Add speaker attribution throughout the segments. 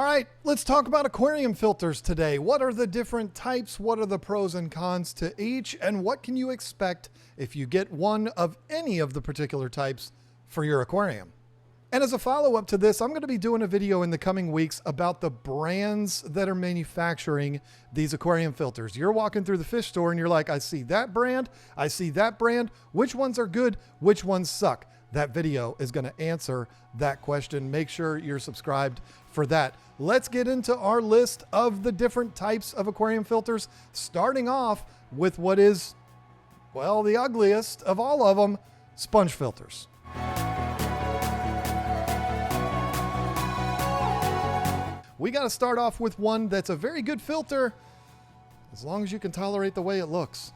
Speaker 1: All right, let's talk about aquarium filters today. What are the different types? What are the pros and cons to each? And what can you expect if you get one of any of the particular types for your aquarium? And as a follow-up to this, I'm going to be doing a video in the coming weeks about the brands that are manufacturing these aquarium filters. You're walking through the fish store and you're like, I see that brand, I see that brand. Which ones are good? Which ones suck? That video is going to answer that question. Make sure you're subscribed for that. Let's get into our list of the different types of aquarium filters, starting off with what is, well, the ugliest of all of them, sponge filters. We got to start off with one that's a very good filter, as long as you can tolerate the way it looks.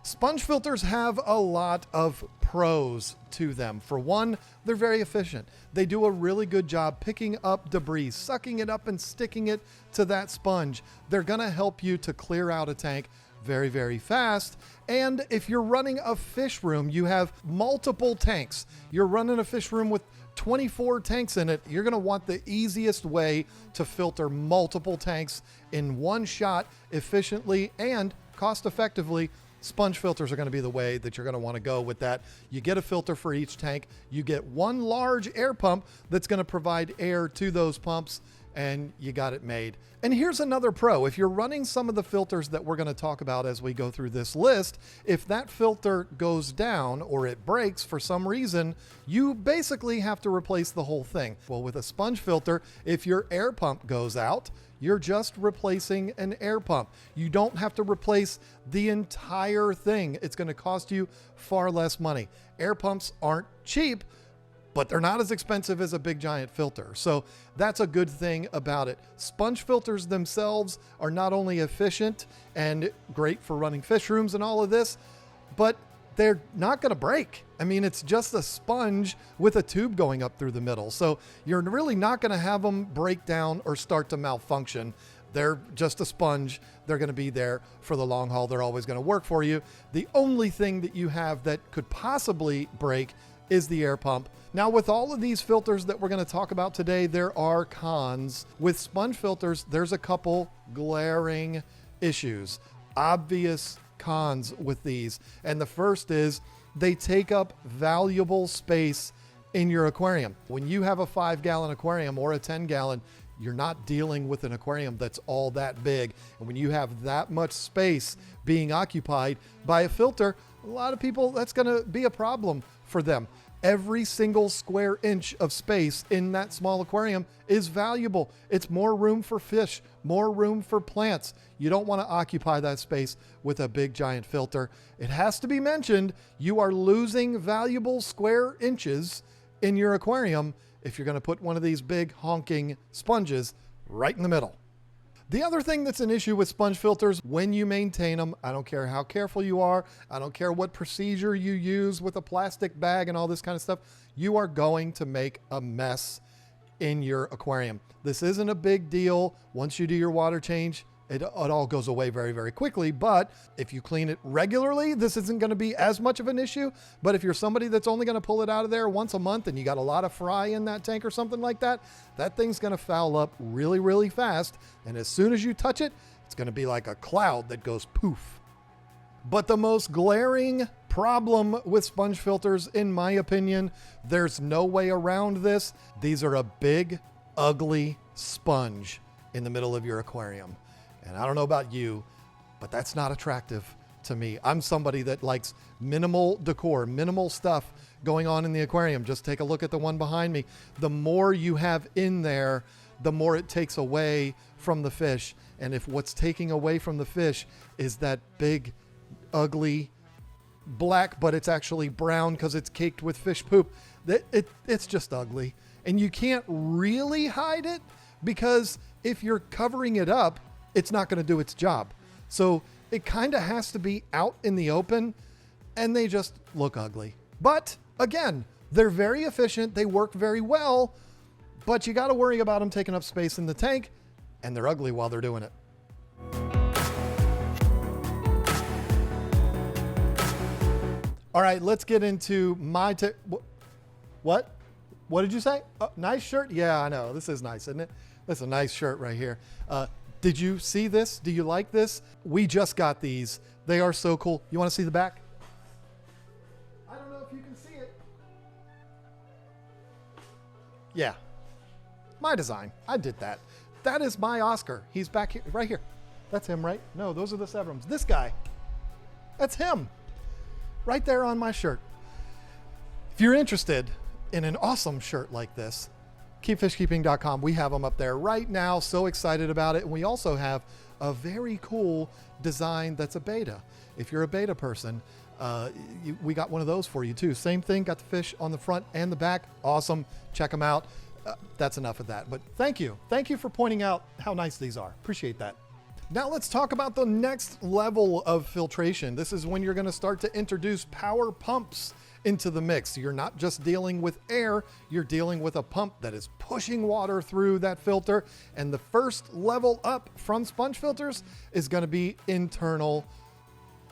Speaker 1: Sponge filters have a lot of pros to them. For one, they're very efficient. They do a really good job picking up debris, sucking it up and sticking it to that sponge. They're going to help you to clear out a tank very, very fast. And if you're running a fish room, you have multiple tanks. You're running a fish room with 24 tanks in it. You're going to want the easiest way to filter multiple tanks in one shot efficiently and cost effectively. Sponge filters are going to be the way that you're going to want to go with that. You get a filter for each tank. You get one large air pump that's going to provide air to those pumps, and you got it made. And here's another pro. If you're running some of the filters that we're going to talk about as we go through this list, if that filter goes down or it breaks for some reason, you basically have to replace the whole thing. Well, with a sponge filter, if your air pump goes out, you're just replacing an air pump. You don't have to replace the entire thing. It's going to cost you far less money. Air pumps aren't cheap, but they're not as expensive as a big giant filter. So that's a good thing about it. Sponge filters themselves are not only efficient and great for running fish rooms and all of this, but they're not going to break. I mean, it's just a sponge with a tube going up through the middle. So you're really not going to have them break down or start to malfunction. They're just a sponge. They're going to be there for the long haul. They're always going to work for you. The only thing that you have that could possibly break is the air pump. Now, with all of these filters that we're going to talk about today, there are cons. With sponge filters, there's a couple glaring issues, obvious cons with these. And the first is they take up valuable space in your aquarium. When you have a 5-gallon aquarium or a 10-gallon, you're not dealing with an aquarium that's all that big. And when you have that much space being occupied by a filter, a lot of people, that's going to be a problem for them. Every single square inch of space in that small aquarium is valuable. It's more room for fish, more room for plants. You don't want to occupy that space with a big giant filter. It has to be mentioned, you are losing valuable square inches in your aquarium if you're going to put one of these big honking sponges right in the middle. The other thing that's an issue with sponge filters, when you maintain them, I don't care how careful you are, I don't care what procedure you use with a plastic bag and all this kind of stuff, you are going to make a mess in your aquarium. This isn't a big deal. Once you do your water change, it all goes away very, very quickly. But if you clean it regularly, this isn't going to be as much of an issue. But if you're somebody that's only going to pull it out of there once a month and you got a lot of fry in that tank or something like that, that thing's going to foul up really, really fast. And as soon as you touch it, it's going to be like a cloud that goes poof. But the most glaring problem with sponge filters, in my opinion, there's no way around this. These are a big, ugly sponge in the middle of your aquarium. And I don't know about you, but that's not attractive to me. I'm somebody that likes minimal decor, minimal stuff going on in the aquarium. Just take a look at the one behind me. The more you have in there, the more it takes away from the fish. And if what's taking away from the fish is that big, ugly black, but it's actually brown because it's caked with fish poop, it's just ugly. And you can't really hide it because if you're covering it up, it's not going to do its job. So it kind of has to be out in the open, and they just look ugly. But again, they're very efficient. They work very well, but you got to worry about them taking up space in the tank, and they're ugly while they're doing it. All right, let's get into my what? What did you say? Oh, nice shirt? Yeah, I know. This is nice, isn't it? That's a nice shirt right here. Did you see this? Do you like this? We just got these. They are so cool. You want to see the back? I don't know if you can see it. Yeah. My design. I did that. That is my Oscar. He's back here, right here. That's him, right? No, those are the Severums. This guy. That's him. Right there on my shirt. If you're interested in an awesome shirt like this, keepfishkeeping.com. We have them up there right now. So excited about it. And we also have a very cool design that's a beta. If you're a beta person, we got one of those for you too. Same thing. Got the fish on the front and the back. Awesome. Check them out. That's enough of that. But thank you. Thank you for pointing out how nice these are. Appreciate that. Now let's talk about the next level of filtration. This is when you're going to start to introduce power pumps into the mix. You're not just dealing with air, you're dealing with a pump that is pushing water through that filter. And the first level up from sponge filters is going to be internal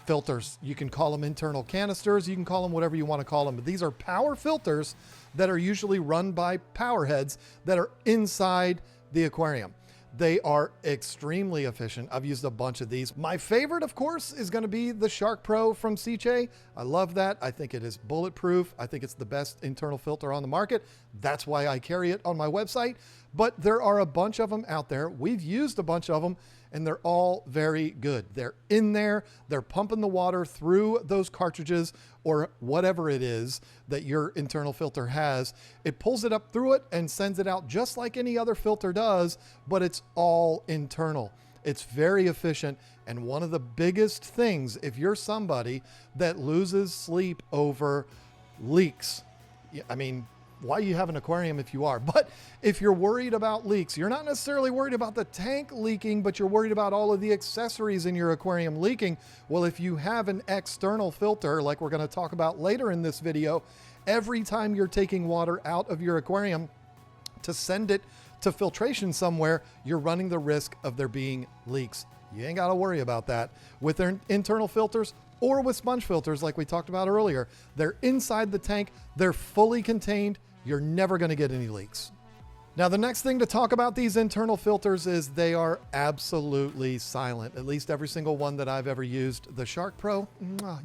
Speaker 1: filters. You can call them internal canisters, you can call them whatever you want to call them, but these are power filters that are usually run by power heads that are inside the aquarium. They are extremely efficient. I've used a bunch of these. My favorite, of course, is going to be the Shark Pro from Seachay. I love that. I think it is bulletproof. I think it's the best internal filter on the market. That's why I carry it on my website. But there are a bunch of them out there. We've used a bunch of them, and they're all very good. They're in there. They're pumping the water through those cartridges or whatever it is that your internal filter has. It pulls it up through it and sends it out just like any other filter does, but it's all internal. It's very efficient. And one of the biggest things, if you're somebody that loses sleep over leaks, I mean, why you have an aquarium if you are, but if you're worried about leaks, you're not necessarily worried about the tank leaking, but you're worried about all of the accessories in your aquarium leaking. Well, if you have an external filter, like we're going to talk about later in this video, every time you're taking water out of your aquarium to send it to filtration somewhere, you're running the risk of there being leaks. You ain't got to worry about that with their internal filters or with sponge filters like we talked about earlier. They're inside the tank. They're fully contained. You're never going to get any leaks. Now, the next thing to talk about these internal filters is they are absolutely silent. At least every single one that I've ever used. The Shark Pro,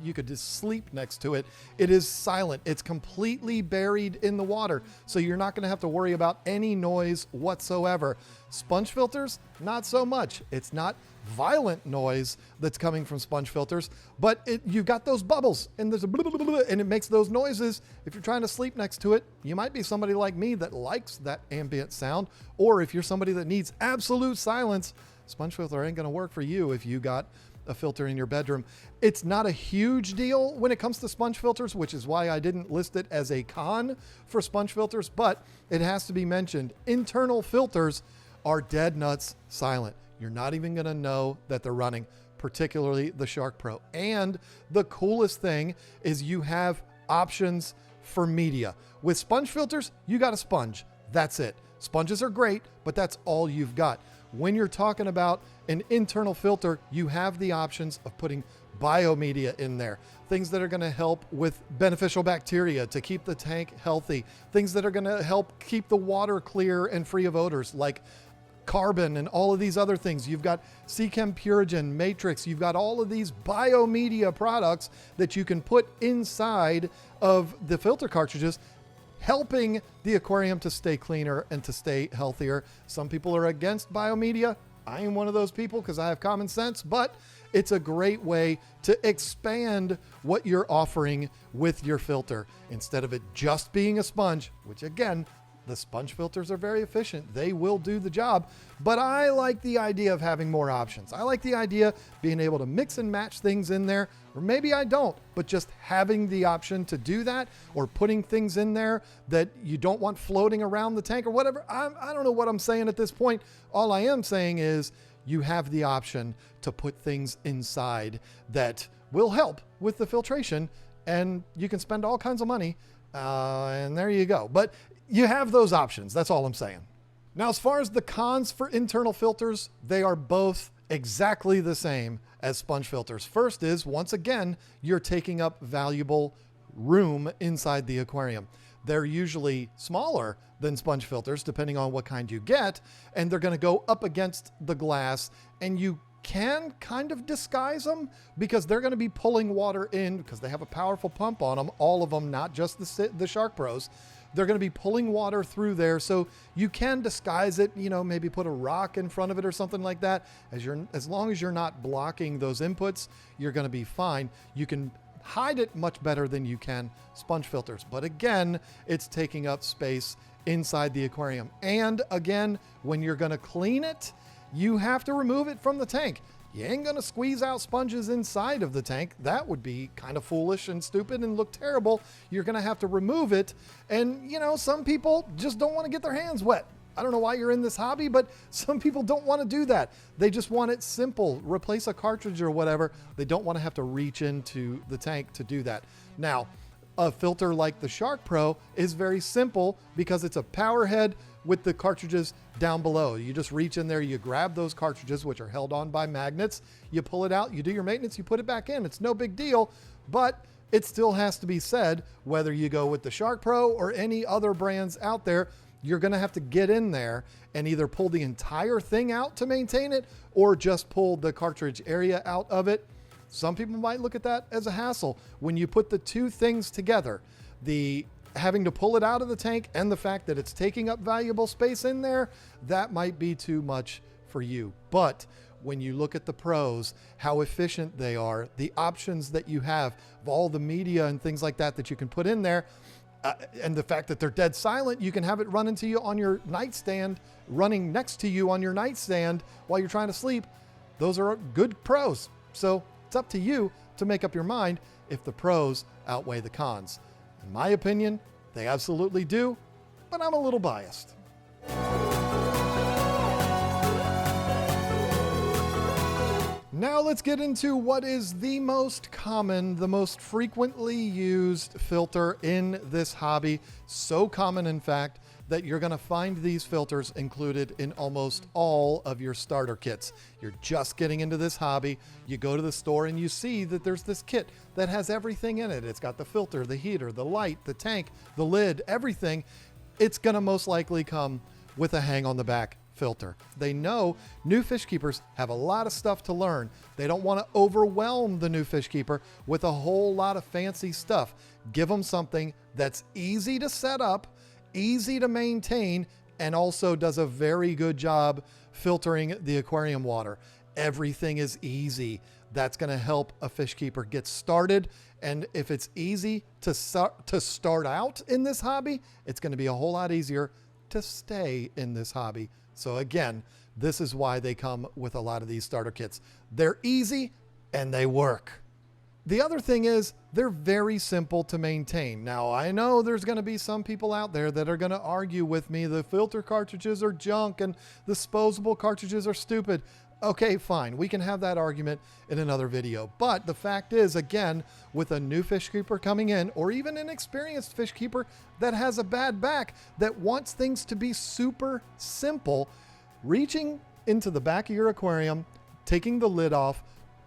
Speaker 1: you could just sleep next to it. It is silent. It's completely buried in the water. So you're not going to have to worry about any noise whatsoever. Sponge filters, not so much. It's not violent noise that's coming from sponge filters, but you got those bubbles and there's a blah, blah, blah, blah, and it makes those noises. If you're trying to sleep next to it, you might be somebody like me that likes that ambient sound, or if you're somebody that needs absolute silence, sponge filter ain't going to work for you if you got a filter in your bedroom. It's not a huge deal when it comes to sponge filters, which is why I didn't list it as a con for sponge filters, but it has to be mentioned. Internal filters are dead nuts silent. You're not even going to know that they're running, particularly the Shark Pro. And the coolest thing is you have options for media. With sponge filters, you got a sponge. That's it. Sponges are great, but that's all you've got. When you're talking about an internal filter, you have the options of putting biomedia in there. Things that are going to help with beneficial bacteria to keep the tank healthy. Things that are going to help keep the water clear and free of odors, like carbon and all of these other things. You've got Seachem Purigen, Matrix. You've got all of these biomedia products that you can put inside of the filter cartridges, helping the aquarium to stay cleaner and to stay healthier. Some people are against biomedia. I am one of those people because I have common sense, but it's a great way to expand what you're offering with your filter instead of it just being a sponge, which again, the sponge filters are very efficient. They will do the job, but I like the idea of having more options. I like the idea of being able to mix and match things in there, or maybe I don't, but just having the option to do that, or putting things in there that you don't want floating around the tank or whatever. I don't know what I'm saying at this point. All I am saying is you have the option to put things inside that will help with the filtration, and you can spend all kinds of money, and there you go. But you have those options. That's all I'm saying. Now, as far as the cons for internal filters, they are both exactly the same as sponge filters. First is, once again, you're taking up valuable room inside the aquarium. They're usually smaller than sponge filters, depending on what kind you get, and they're going to go up against the glass, and you can kind of disguise them because they're going to be pulling water in because they have a powerful pump on them, all of them, not just the Shark Pros. They're going to be pulling water through there, so you can disguise it, maybe put a rock in front of it or something like that. As long as you're not blocking those inputs, you're going to be fine. You can hide it much better than you can sponge filters, but again, it's taking up space inside the aquarium. And again, when you're going to clean it, you have to remove it from the tank. You ain't going to squeeze out sponges inside of the tank. That would be kind of foolish and stupid and look terrible. You're going to have to remove it. And, some people just don't want to get their hands wet. I don't know why you're in this hobby, but some people don't want to do that. They just want it simple. Replace a cartridge or whatever. They don't want to have to reach into the tank to do that. Now, a filter like the Shark Pro is very simple because it's a power head with the cartridges down below. You just reach in there, you grab those cartridges, which are held on by magnets, you pull it out, you do your maintenance, you put it back in. It's no big deal, but it still has to be said, whether you go with the Shark Pro or any other brands out there, you're going to have to get in there and either pull the entire thing out to maintain it or just pull the cartridge area out of it. Some people might look at that as a hassle. When you put the two things together, the having to pull it out of the tank and the fact that it's taking up valuable space in there, that might be too much for you. But when you look at the pros, how efficient they are, the options that you have of all the media and things like that that you can put in there, and the fact that they're dead silent, you can have it run into you on your nightstand, running next to you on your nightstand while you're trying to sleep. Those are good pros. So it's up to you to make up your mind if the pros outweigh the cons. In my opinion, they absolutely do, but I'm a little biased. Now let's get into what is the most common, the most frequently used filter in this hobby. So common, in fact, that you're going to find these filters included in almost all of your starter kits. You're just getting into this hobby. You go to the store and you see that there's this kit that has everything in it. It's got the filter, the heater, the light, the tank, the lid, everything. It's going to most likely come with a hang on the back filter. They know new fish keepers have a lot of stuff to learn. They don't want to overwhelm the new fish keeper with a whole lot of fancy stuff. Give them something that's easy to set up, easy to maintain, and also does a very good job filtering the aquarium water. Everything is easy. That's going to help a fish keeper get started. And if it's easy to start out in this hobby, it's going to be a whole lot easier to stay in this hobby. So again, this is why they come with a lot of these starter kits. They're easy and they work. The other thing is they're very simple to maintain. Now, I know there's going to be some people out there that are going to argue with me. The filter cartridges are junk and the disposable cartridges are stupid. Okay, fine. We can have that argument in another video. But the fact is, again, with a new fish keeper coming in, or even an experienced fish keeper that has a bad back, that wants things to be super simple, reaching into the back of your aquarium, taking the lid off,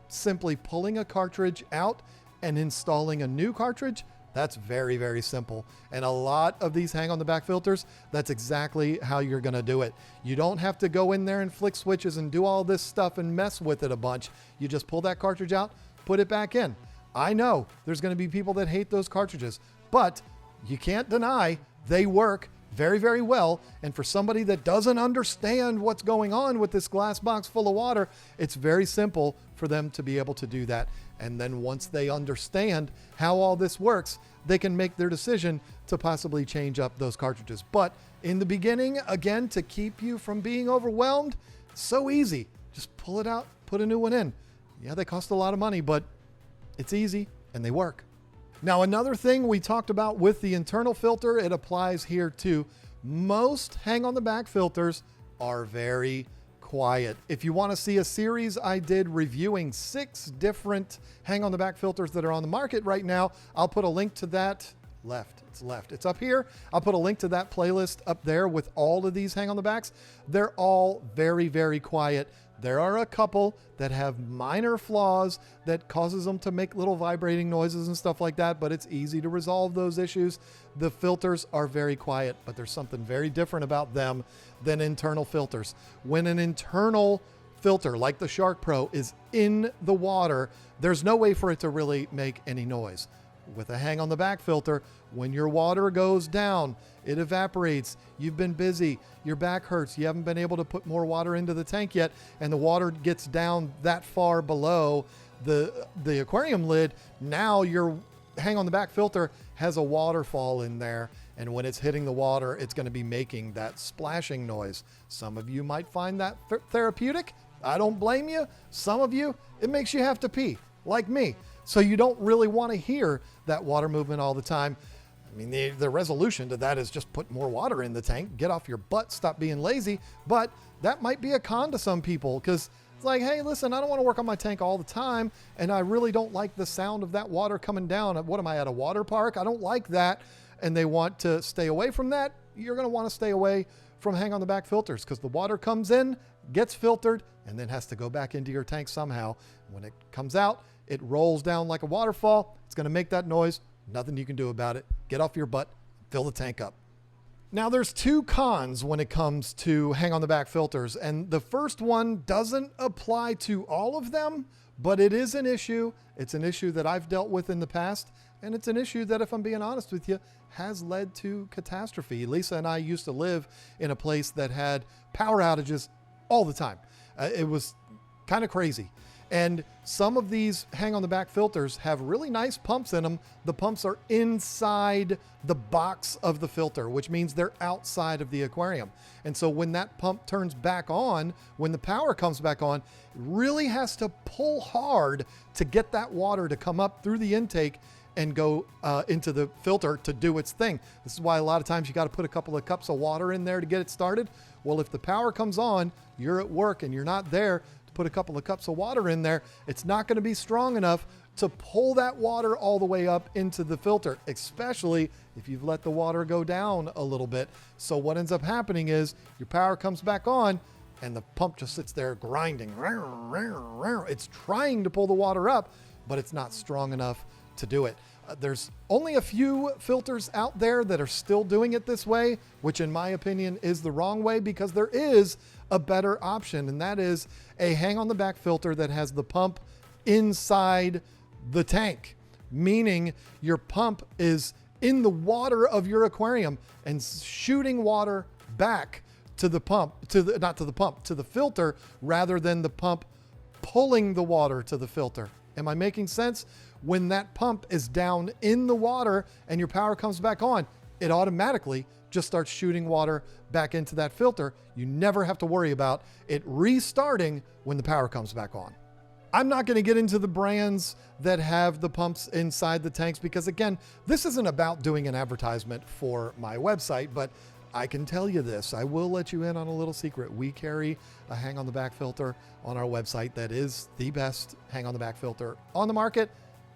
Speaker 1: simply pulling a cartridge out and installing a new cartridge, that's very, very simple. And a lot of these hang on the back filters, that's exactly how you're going to do it. You don't have to go in there and flick switches and do all this stuff and mess with it a bunch. You just pull that cartridge out, put it back in. I know there's going to be people that hate those cartridges, but you can't deny they work very, very well. And for somebody that doesn't understand what's going on with this glass box full of water, it's very simple for them to be able to do that. And then once they understand how all this works, they can make their decision to possibly change up those cartridges. But in the beginning, again, to keep you from being overwhelmed, so easy. Just pull it out, put a new one in. Yeah, they cost a lot of money, but it's easy and they work. Now, another thing we talked about with the internal filter, it applies here too. Most hang on the back filters are very quiet. If you want to see a series I did reviewing 6 different hang on the back filters that are on the market right now, I'll put a link to that. It's up here. I'll put a link to that playlist up there with all of these hang on the backs. They're all very, very quiet. There are a couple that have minor flaws that causes them to make little vibrating noises and stuff like that, but it's easy to resolve those issues. The filters are very quiet, but there's something very different about them than internal filters. When an internal filter like the Shark Pro is in the water, there's no way for it to really make any noise. With a hang on the back filter, when your water goes down, it evaporates. You've been busy, your back hurts, you haven't been able to put more water into the tank yet, and the water gets down that far below the aquarium lid. Now your hang on the back filter has a waterfall in there, and when it's hitting the water, it's going to be making that splashing noise. Some of you might find that therapeutic. I don't blame you. Some of you, it makes you have to pee, like me. So you don't really want to hear that water movement all the time. I mean, the resolution to that is just put more water in the tank, get off your butt, stop being lazy. But that might be a con to some people, because it's like, hey, listen, I don't want to work on my tank all the time, and I really don't like the sound of that water coming down. What am I, at a water park? I don't like that. And they want to stay away from that. You're going to want to stay away from hang on the back filters, because the water comes in, gets filtered, and then has to go back into your tank somehow. When it comes out, it rolls down like a waterfall. It's going to make that noise. Nothing you can do about it. Get off your butt, fill the tank up. Now, there's two cons when it comes to hang on the back filters, and the first one doesn't apply to all of them, but it is an issue. It's an issue that I've dealt with in the past, and it's an issue that, if I'm being honest with you, has led to catastrophe. Lisa and I used to live in a place that had power outages all the time. It was kind of crazy. And some of these hang on the back filters have really nice pumps in them. The pumps are inside the box of the filter, which means they're outside of the aquarium. And so when that pump turns back on, when the power comes back on, it really has to pull hard to get that water to come up through the intake and go into the filter to do its thing. This is why a lot of times you got to put a couple of cups of water in there to get it started. Well, if the power comes on, you're at work and you're not there, put a couple of cups of water in there, it's not going to be strong enough to pull that water all the way up into the filter, especially if you've let the water go down a little bit. So what ends up happening is your power comes back on and the pump just sits there grinding. It's trying to pull the water up, but it's not strong enough to do it. There's only a few filters out there that are still doing it this way, which in my opinion is the wrong way, because there is a better option, and that is a hang on the back filter that has the pump inside the tank, meaning your pump is in the water of your aquarium and shooting water back to the pump, to the filter, rather than the pump pulling the water to the filter. Am I making sense? When that pump is down in the water and your power comes back on, it automatically just starts shooting water back into that filter. You never have to worry about it restarting when the power comes back on. I'm not going to get into the brands that have the pumps inside the tanks, because again, this isn't about doing an advertisement for my website, but I can tell you this. I will let you in on a little secret. We carry a hang on the back filter on our website that is the best hang on the back filter on the market.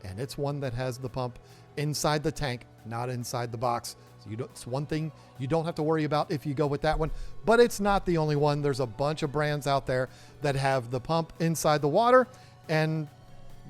Speaker 1: And it's one that has the pump inside the tank, not inside the box. So it's one thing you don't have to worry about if you go with that one, but it's not the only one. There's a bunch of brands out there that have the pump inside the water, and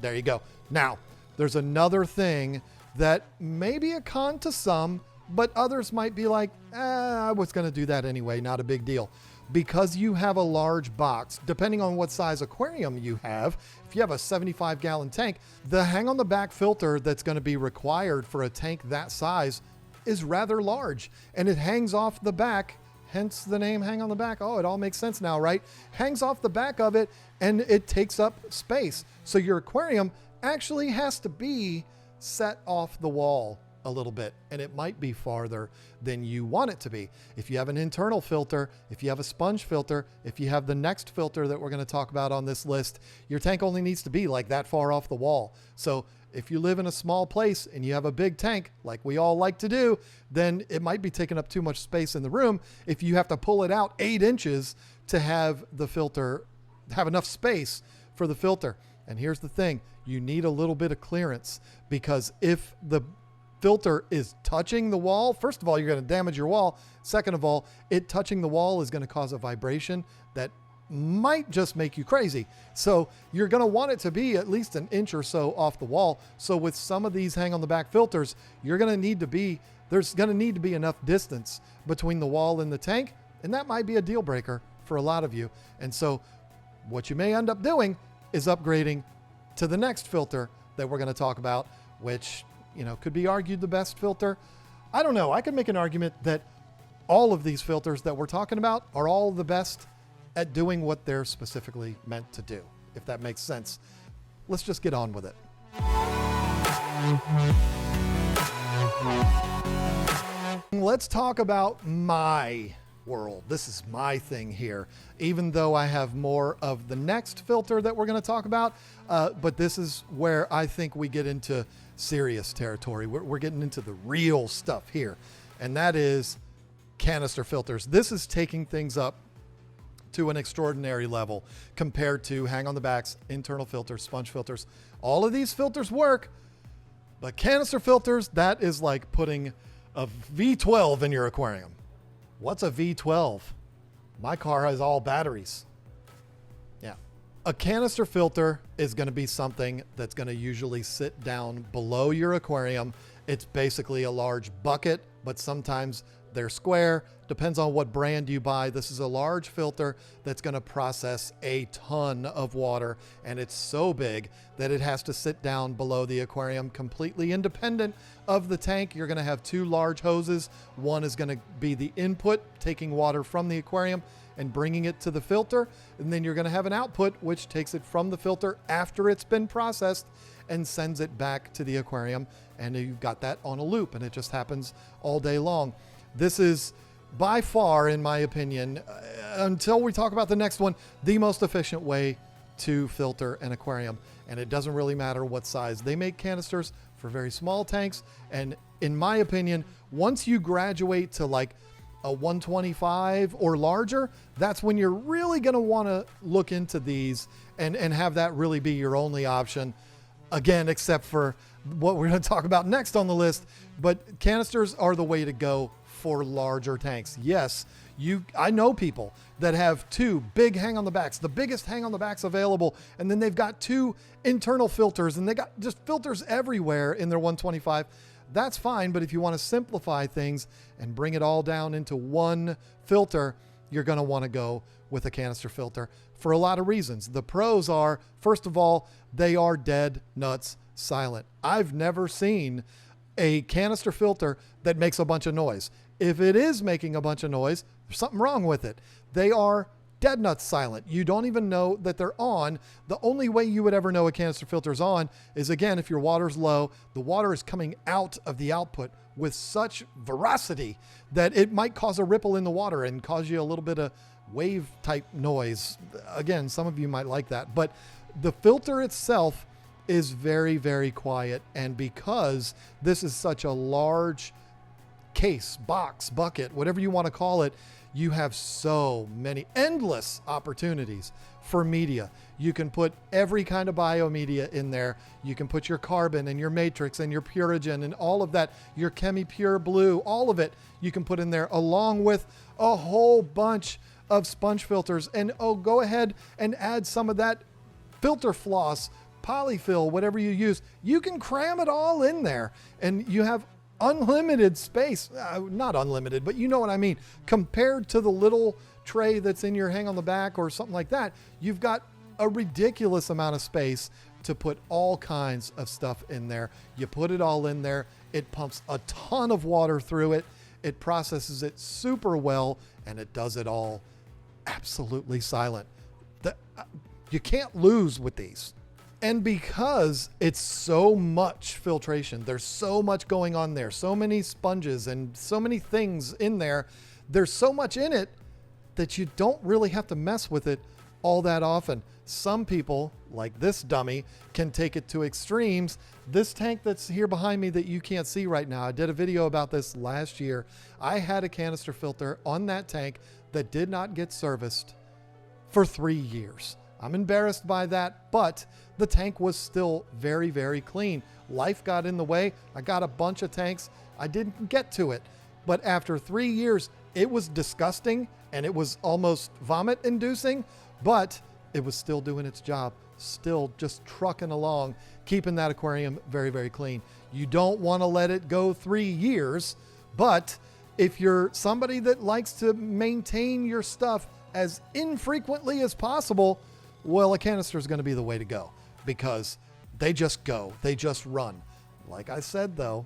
Speaker 1: there you go. Now, there's another thing that may be a con to some, but others might be like, I was going to do that anyway, not a big deal. Because you have a large box, depending on what size aquarium you have, if you have a 75-gallon tank, the hang on the back filter that's going to be required for a tank that size is rather large, and it hangs off the back, hence the name hang on the back. Oh, it all makes sense now, right? Hangs off the back of it, and it takes up space. So your aquarium actually has to be set off the wall a little bit, and it might be farther than you want it to be. If you have an internal filter, if you have a sponge filter, if you have the next filter that we're going to talk about on this list, your tank only needs to be like that far off the wall. So if you live in a small place and you have a big tank, like we all like to do, then it might be taking up too much space in the room if you have to pull it out 8 inches to have the filter, have enough space for the filter. And here's the thing, you need a little bit of clearance, because if the filter is touching the wall, first of all, you're going to damage your wall. Second of all, it touching the wall is going to cause a vibration that might just make you crazy. So you're going to want it to be at least an inch or so off the wall. So with some of these hang on the back filters, there's going to need to be enough distance between the wall and the tank. And that might be a deal breaker for a lot of you. And so what you may end up doing is upgrading to the next filter that we're going to talk about, which, could be argued the best filter. I don't know. I could make an argument that all of these filters that we're talking about are all the best at doing what they're specifically meant to do, if that makes sense. Let's just get on with it. Let's talk about my world. This is my thing here, even though I have more of the next filter that we're going to talk about. But this is where I think we get into serious territory. We're getting into the real stuff here, and that is canister filters. This is taking things up to an extraordinary level compared to hang on the backs, internal filters, sponge filters. All of these filters work, but canister filters, that is like putting a V12 in your aquarium. What's a V12? My car has all batteries. Yeah. A canister filter is going to be something that's going to usually sit down below your aquarium. It's basically a large bucket, but sometimes they're square. Depends on what brand you buy. This is a large filter that's going to process a ton of water, and it's so big that it has to sit down below the aquarium, completely independent of the tank. You're going to have two large hoses. One is going to be the input, taking water from the aquarium and bringing it to the filter. And then you're going to have an output, which takes it from the filter after it's been processed and sends it back to the aquarium. And you've got that on a loop, and it just happens all day long. This is by far, in my opinion, until we talk about the next one, the most efficient way to filter an aquarium. And it doesn't really matter what size. They make canisters for very small tanks. And in my opinion, once you graduate to like a 125 or larger, that's when you're really going to want to look into these and have that really be your only option. Again, except for what we're going to talk about next on the list. But canisters are the way to go for larger tanks. Yes, I know people that have two big hang on the backs, the biggest hang on the backs available, and then they've got two internal filters, and they got just filters everywhere in their 125. That's fine, but if you want to simplify things and bring it all down into one filter, you're going to want to go with a canister filter for a lot of reasons. The pros are, first of all, they are dead nuts silent. I've never seen a canister filter that makes a bunch of noise. If it is making a bunch of noise, there's something wrong with it. They are dead nuts silent. You don't even know that they're on. The only way you would ever know a canister filter is on is, again, if your water's low, the water is coming out of the output with such veracity that it might cause a ripple in the water and cause you a little bit of wave type noise. Again, some of you might like that, but the filter itself is very, very quiet. And because this is such a large case, box, bucket, whatever you want to call it, you have so many endless opportunities for media. You can put every kind of biomedia in there. You can put your carbon and your matrix and your purigen and all of that, your ChemiPure Blue, all of it you can put in there, along with a whole bunch of sponge filters. And go ahead and add some of that filter floss, polyfill, whatever you use. You can cram it all in there, and you have unlimited space. Not unlimited, but you know what I mean. Compared to the little tray that's in your hang on the back or something like that, you've got a ridiculous amount of space to put all kinds of stuff in there. You put it all in there. It pumps a ton of water through it. It processes it super well, and it does it all absolutely silent. You can't lose with these. And because it's so much filtration, there's so much going on there, so many sponges and so many things in there, there's so much in it that you don't really have to mess with it all that often. Some people, like this dummy, can take it to extremes. This tank that's here behind me that you can't see right now, I did a video about this last year. I had a canister filter on that tank that did not get serviced for 3 years. I'm embarrassed by that, but the tank was still very, very clean. Life got in the way. I got a bunch of tanks. I didn't get to it. But after 3 years, it was disgusting and it was almost vomit inducing. but it was still doing its job, still just trucking along, keeping that aquarium very, very clean. You don't want to let it go 3 years, but if you're somebody that likes to maintain your stuff as infrequently as possible, well, a canister is going to be the way to go, because they just go, they just run. Like I said, though,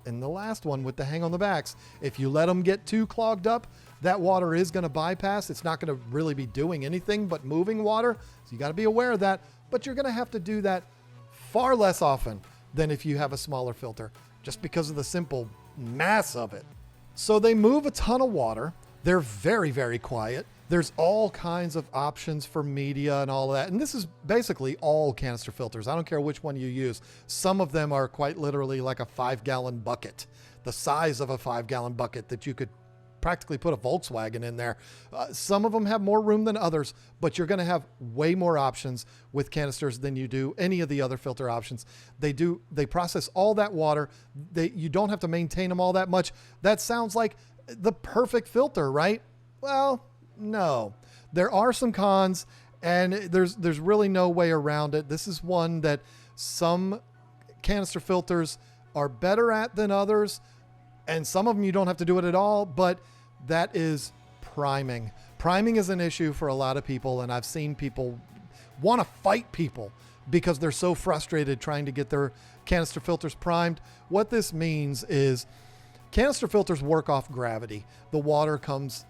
Speaker 1: in the last one with the hang on the backs, if you let them get too clogged up, that water is going to bypass. It's not going to really be doing anything but moving water. So you got to be aware of that, but you're going to have to do that far less often than if you have a smaller filter, just because of the simple mass of it. So they move a ton of water. They're very, very quiet. There's all kinds of options for media and all that. And this is basically all canister filters. I don't care which one you use. Some of them are quite literally like a 5-gallon bucket, the size of a 5-gallon bucket that you could practically put a Volkswagen in there. Some of them have more room than others, but you're going to have way more options with canisters than you do any of the other filter options. They process all that water. You don't have to maintain them all that much. That sounds like the perfect filter, right? Well, no, there are some cons, and there's really no way around it. This is one that some canister filters are better at than others, and some of them you don't have to do it at all, but that is priming. Priming is an issue for a lot of people, and I've seen people want to fight people because they're so frustrated trying to get their canister filters primed. What this means is canister filters work off gravity. The water comes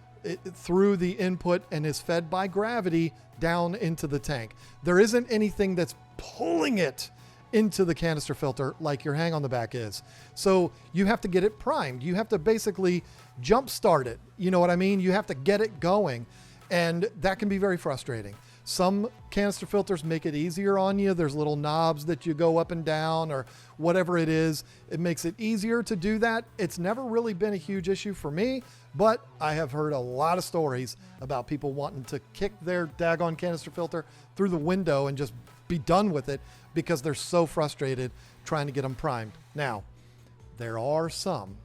Speaker 1: through the input and is fed by gravity down into the tank. There isn't anything that's pulling it into the canister filter like your hang on the back is. So you have to get it primed. You have to basically jump start it. You know what I mean? You have to get it going, and that can be very frustrating. Some canister filters make it easier on you. There's little knobs that you go up and down or whatever it is. It makes it easier to do that. It's never really been a huge issue for me, but I have heard a lot of stories about people wanting to kick their daggone canister filter through the window and just be done with it because they're so frustrated trying to get them primed. Now, there are some.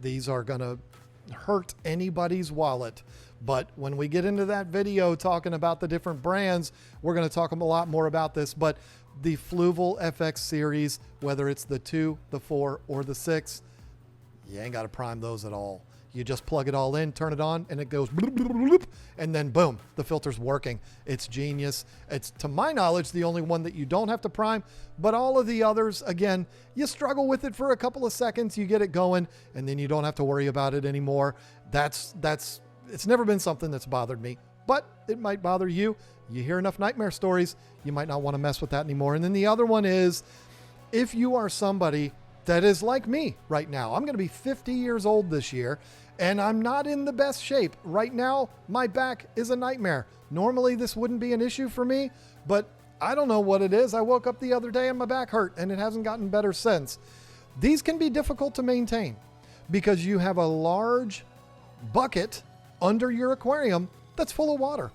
Speaker 1: These are going to hurt anybody's wallet. But when we get into that video talking about the different brands, we're going to talk a lot more about this. But the Fluval FX series, whether it's the 2, the 4, or the 6, you ain't got to prime those at all. You just plug it all in, turn it on, and it goes bloop, bloop, bloop, bloop, and then boom, the filter's working. It's genius. It's, to my knowledge, the only one that you don't have to prime, but all of the others, again, you struggle with it for a couple of seconds, you get it going, and then you don't have to worry about it anymore. It's never been something that's bothered me, but it might bother you. You hear enough nightmare stories, you might not want to mess with that anymore. And then the other one is, if you are somebody that is like me right now, I'm going to be 50 years old this year, and I'm not in the best shape. Right now, my back is a nightmare. Normally, this wouldn't be an issue for me, but I don't know what it is. I woke up the other day and my back hurt, and it hasn't gotten better since. These can be difficult to maintain because you have a large bucket under your aquarium that's full of water.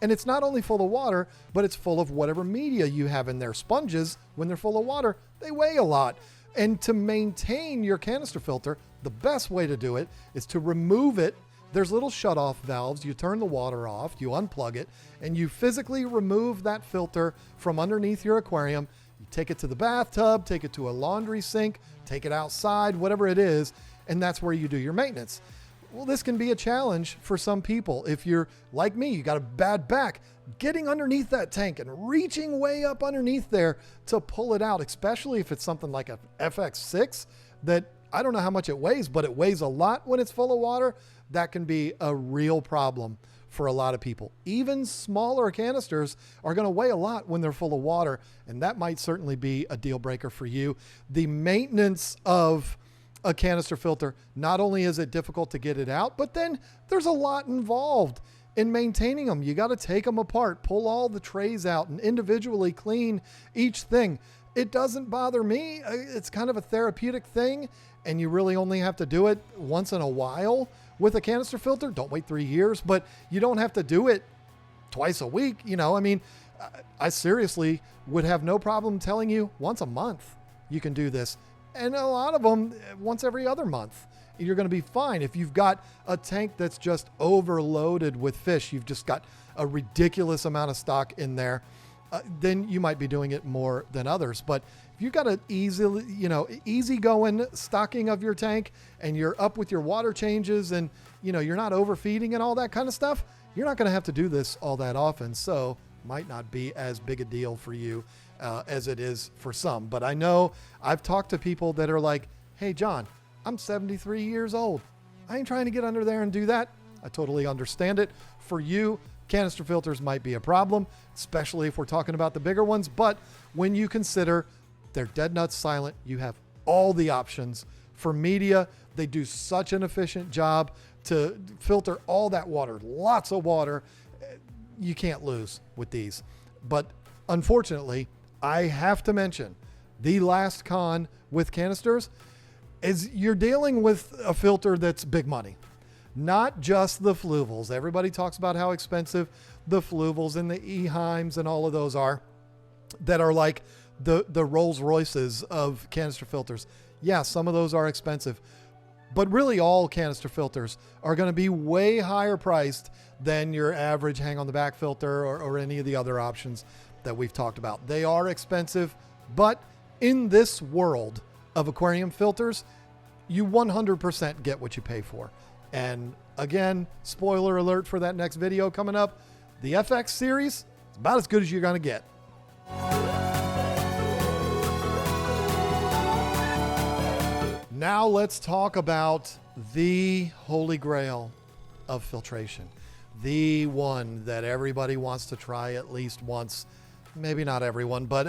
Speaker 1: And it's not only full of water, but it's full of whatever media you have in there. Sponges, when they're full of water, they weigh a lot. And to maintain your canister filter, the best way to do it is to remove it. There's little shut-off valves. You turn the water off, you unplug it, and you physically remove that filter from underneath your aquarium. You take it to the bathtub, take it to a laundry sink, take it outside, whatever it is, and that's where you do your maintenance. Well, this can be a challenge for some people. If you're like me, you got a bad back, getting underneath that tank and reaching way up underneath there to pull it out, especially if it's something like a FX6 that I don't know how much it weighs, but it weighs a lot when it's full of water. That can be a real problem for a lot of people. Even smaller canisters are going to weigh a lot when they're full of water, and that might certainly be a deal breaker for you. The maintenance of a canister filter, not only is it difficult to get it out, but then there's a lot involved in maintaining them. You got to take them apart, pull all the trays out, and individually clean each thing. It doesn't bother me. It's kind of a therapeutic thing, and you really only have to do it once in a while with a canister filter. Don't wait 3 years, but you don't have to do it twice a week. You know, I mean, I seriously would have no problem telling you once a month you can do this. And a lot of them once every other month. you're going to be fine. If you've got a tank that's just overloaded with fish, you've just got a ridiculous amount of stock in there, then you might be doing it more than others. But if you've got an easy going stocking of your tank, and you're up with your water changes, and you're not overfeeding and all that kind of stuff, you're not going to have to do this all that often. So might not be as big a deal for you as it is for some. But I know I've talked to people that are like, hey, John, I'm 73 years old. I ain't trying to get under there and do that. I totally understand it. For you, canister filters might be a problem, especially if we're talking about the bigger ones. But when you consider they're dead nuts silent, you have all the options. For media, they do such an efficient job to filter all that water, lots of water. You can't lose with these. But unfortunately, I have to mention the last con with canisters is you're dealing with a filter that's big money. Not just the fluvels. Everybody talks about how expensive the fluvels and the Eheims and all of those are, that are like the Rolls Royces of canister filters. Yeah, some of those are expensive, but really all canister filters are going to be way higher priced than your average hang on the back filter or any of the other options that we've talked about. They are expensive, but in this world of aquarium filters, you 100% get what you pay for. And again, spoiler alert for that next video coming up, the FX series is about as good as you're going to get. Now let's talk about the holy grail of filtration. The one that everybody wants to try at least once. Maybe not everyone, but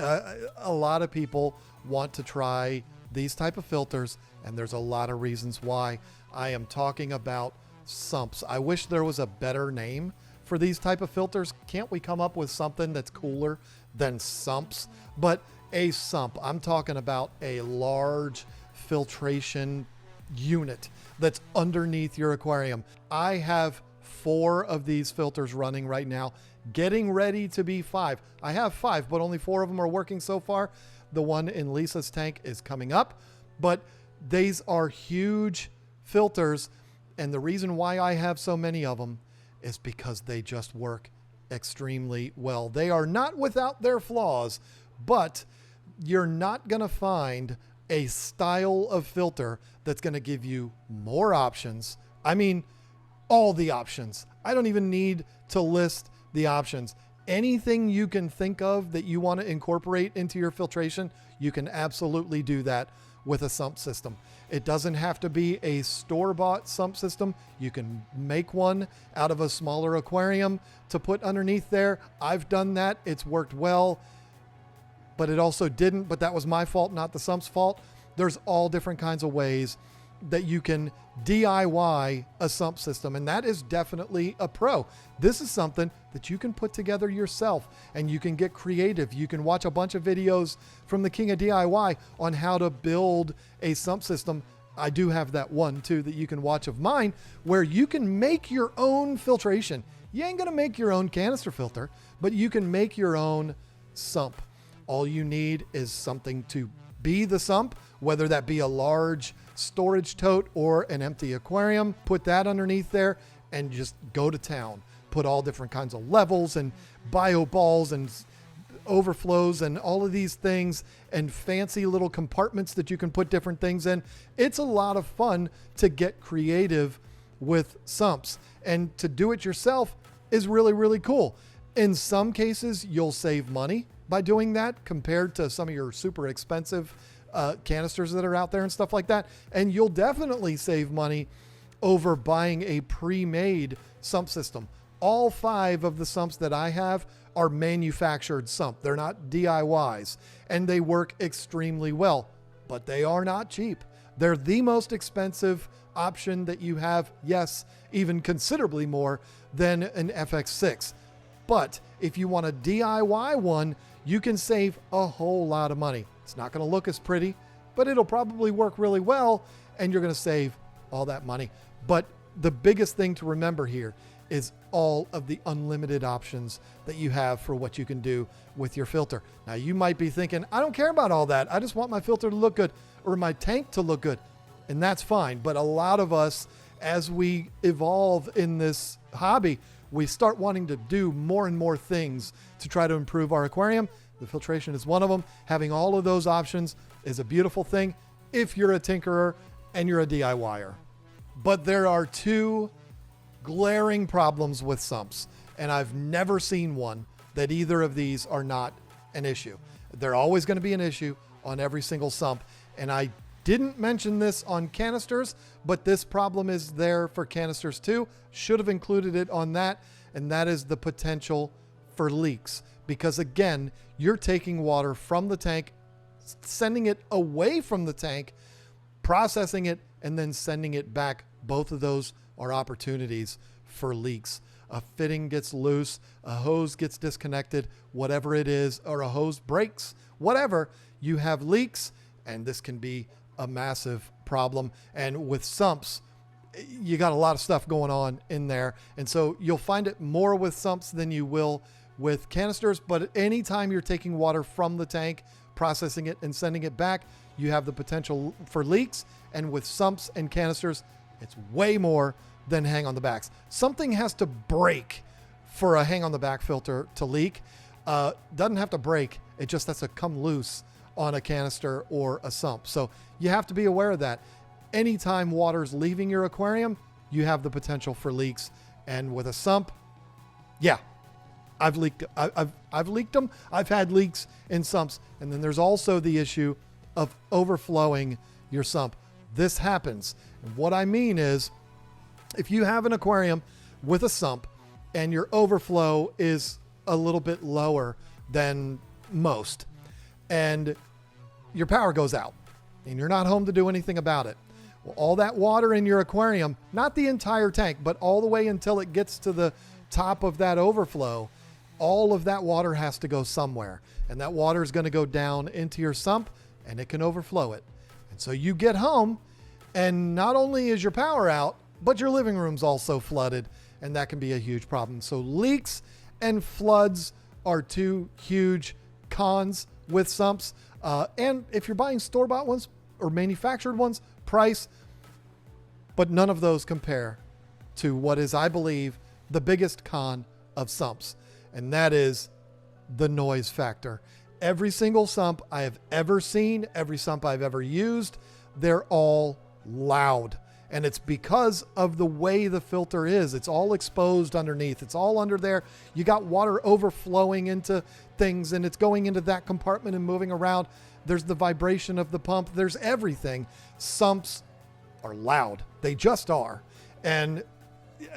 Speaker 1: a lot of people want to try these type of filters, and there's a lot of reasons why. I am talking about sumps. I wish there was a better name for these type of filters. Can't we come up with something that's cooler than sumps? But a sump, I'm talking about a large filtration unit that's underneath your aquarium. I have 4 of these filters running right now, getting ready to be 5. I have 5, but only 4 of them are working so far. The one in Lisa's tank is coming up, but these are huge filters. And the reason why I have so many of them is because they just work extremely well. They are not without their flaws, but you're not going to find a style of filter that's going to give you more options. I mean, all the options. I don't even need to list the options. Anything you can think of that you want to incorporate into your filtration, you can absolutely do that with a sump system. It doesn't have to be a store-bought sump system. You can make one out of a smaller aquarium to put underneath there. I've done that. It's worked well, but it also didn't. But that was my fault, not the sump's fault. There's all different kinds of ways that you can DIY a sump system, and that is definitely a pro. This is something that you can put together yourself, and you can get creative. You can watch a bunch of videos from the King of DIY on how to build a sump system. I do have that one too that you can watch of mine, where you can make your own filtration. You ain't gonna make your own canister filter, but you can make your own sump. All you need is something to be the sump, whether that be a large storage tote or an empty aquarium. Put that underneath there and just go to town. Put all different kinds of levels and bio balls and overflows and all of these things and fancy little compartments that you can put different things in. It's a lot of fun to get creative with sumps, and to do it yourself is really, really cool. In some cases, you'll save money by doing that compared to some of your super expensive canisters that are out there and stuff like that. And you'll definitely save money over buying a pre-made sump system. All 5 of the sumps that I have are manufactured sump. They're not DIYs, and they work extremely well, but they are not cheap. They're the most expensive option that you have. Yes, even considerably more than an FX6. But if you want a DIY one, you can save a whole lot of money. It's not going to look as pretty, but it'll probably work really well, and you're going to save all that money. But the biggest thing to remember here is all of the unlimited options that you have for what you can do with your filter. Now, you might be thinking, I don't care about all that. I just want my filter to look good or my tank to look good. and that's fine. But a lot of us, as we evolve in this hobby, we start wanting to do more and more things to try to improve our aquarium. The filtration is one of them. Having all of those options is a beautiful thing if you're a tinkerer and you're a DIYer. But there are two glaring problems with sumps, and I've never seen one that either of these are not an issue. They're always going to be an issue on every single sump, and I didn't mention this on canisters, but this problem is there for canisters too. Should have included it on that, and that is the potential for leaks. Because again, you're taking water from the tank, sending it away from the tank, processing it, and then sending it back. Both of those are opportunities for leaks. A fitting gets loose, a hose gets disconnected, whatever it is, or a hose breaks, whatever, you have leaks, and this can be a massive problem. And with sumps, you got a lot of stuff going on in there. And so you'll find it more with sumps than you will with canisters. But anytime you're taking water from the tank, processing it and sending it back, you have the potential for leaks. And with sumps and canisters, it's way more than hang on the backs. Something has to break for a hang on the back filter to leak. Doesn't have to break. It just has to come loose on a canister or a sump. So you have to be aware of that. Anytime water's leaving your aquarium, you have the potential for leaks. And with a sump, yeah, I've leaked them. I've had leaks in sumps. And then there's also the issue of overflowing your sump. This happens. And what I mean is, if you have an aquarium with a sump and your overflow is a little bit lower than most, and your power goes out and you're not home to do anything about it, well, all that water in your aquarium, not the entire tank, but all the way until it gets to the top of that overflow, all of that water has to go somewhere. And that water is going to go down into your sump and it can overflow it. And so you get home and not only is your power out, but your living room's also flooded, and that can be a huge problem. So leaks and floods are two huge cons with sumps. And if you're buying store-bought ones or manufactured ones, price, but none of those compare to what is, I believe, the biggest con of sumps, and that is the noise factor. Every single sump I have ever seen, every sump I've ever used, they're all loud. And it's because of the way the filter is. It's all exposed underneath. It's all under there. You got water overflowing into things and it's going into that compartment and moving around. There's the vibration of the pump. There's everything. Sumps are loud. They just are. And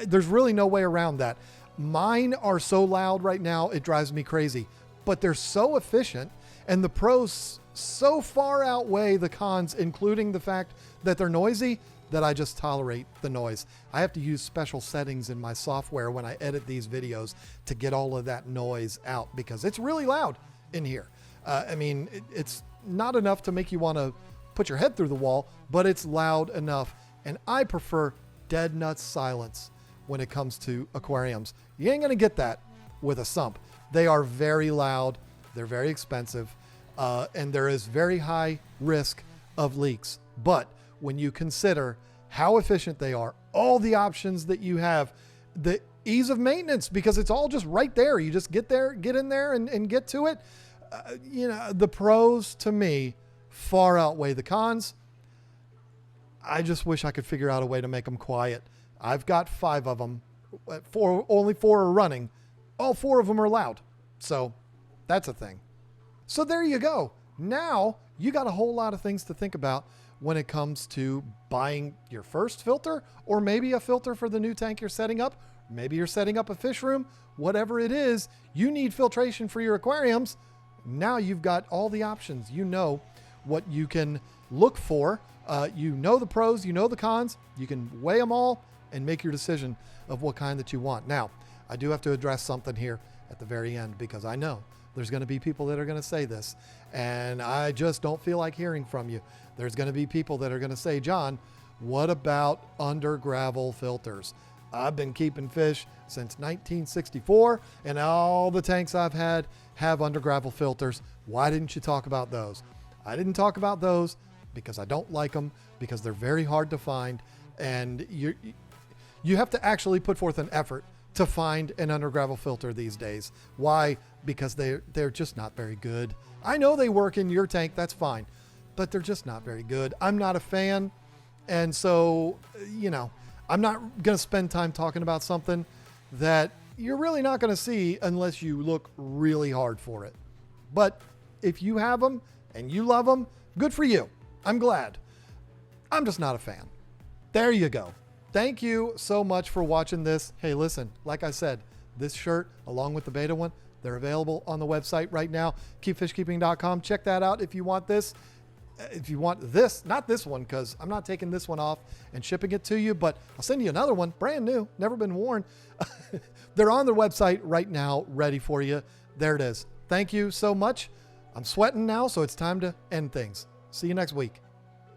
Speaker 1: there's really no way around that. Mine are so loud right now, it drives me crazy. But they're so efficient, and the pros so far outweigh the cons, including the fact that they're noisy, that I just tolerate the noise. I have to use special settings in my software when I edit these videos to get all of that noise out because it's really loud in here. It's not enough to make you want to put your head through the wall, but it's loud enough. And I prefer dead nuts silence when it comes to aquariums. You ain't going to get that with a sump. They are very loud. They're very expensive. And there is very high risk of leaks. But when you consider how efficient they are, all the options that you have, the ease of maintenance, because it's all just right there. You just get there, get in there and get to it. The pros to me far outweigh the cons. I just wish I could figure out a way to make them quiet. I've got 5 of them. Only 4 are running. All 4 of them are loud. So that's a thing. So there you go. Now you got a whole lot of things to think about when it comes to buying your first filter, or maybe a filter for the new tank you're setting up. Maybe you're setting up a fish room. Whatever it is, you need filtration for your aquariums. Now you've got all the options. You know what you can look for. You know the pros, you know the cons. You can weigh them all and make your decision of what kind that you want. Now, I do have to address something here at the very end, because I know there's going to be people that are going to say this, and I just don't feel like hearing from you. There's going to be people that are going to say, John, what about under gravel filters? I've been keeping fish since 1964, and all the tanks I've had have under gravel filters. Why didn't you talk about those? I didn't talk about those because I don't like them, because they're very hard to find, and you have to actually put forth an effort to find an under gravel filter these days. Why? Because they're just not very good. I know they work in your tank, that's fine, but they're just not very good. I'm not a fan, and so, you know, I'm not going to spend time talking about something that you're really not going to see unless you look really hard for it. But if you have them and you love them, good for you. I'm glad. I'm just not a fan. There you go. Thank you so much for watching this. Hey, listen, like I said, this shirt along with the beta one, they're available on the website right now, keepfishkeeping.com. Check that out if you want this. If you want this, not this one, because I'm not taking this one off and shipping it to you, but I'll send you another one, brand new, never been worn. They're on their website right now, ready for you. There it is. Thank you so much. I'm sweating now, so it's time to end things. See you next week.